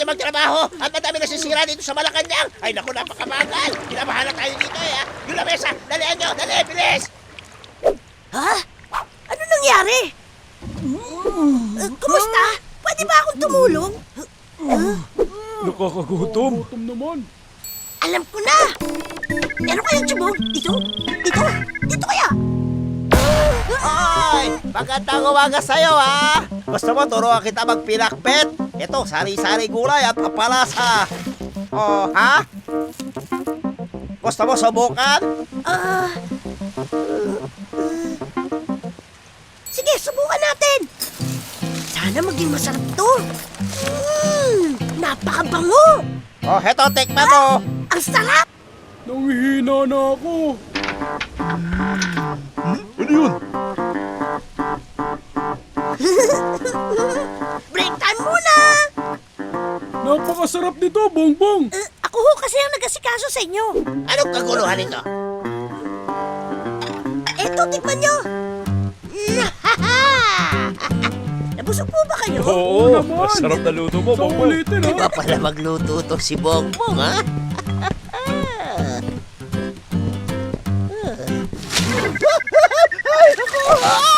magtrabaho at madami nasisira dito sa Malacanang. Ay naku, napakabagal. Pinabahala tayo dito eh. Yung lamesa, dalihan nyo, dali, bilis. Ha? Ano nangyari? Kumusta? Pwede ba akong tumulong? Nakakagutom. Gutom naman. Alam ko na! Meron kayong tiyubog? Dito kaya! Ay, magandang umaga sa'yo ha. Gusto mo turuan kita magpinakbet? Ito, sari-sari gulay at papalasa. Oh, ha? Gusto mo subukan? Sige, subukan natin! Sana maging masarap to! Napakabango! Oh, heto, tikman mo. Ang sarap! Nangihina na ako. Ano yun? Break time muna! Napakasarap nito, Bongbong. Ako ho kasi ang nag-asikaso sa inyo. Anong kaguluhan ito? Eto, tikman nyo! Nabusog po ba kayo? Oo naman. Masarap na luto mo, Bongbong. Ulitin, ha? Iba pala magluto to si Bongbong, ha? Ay, naku!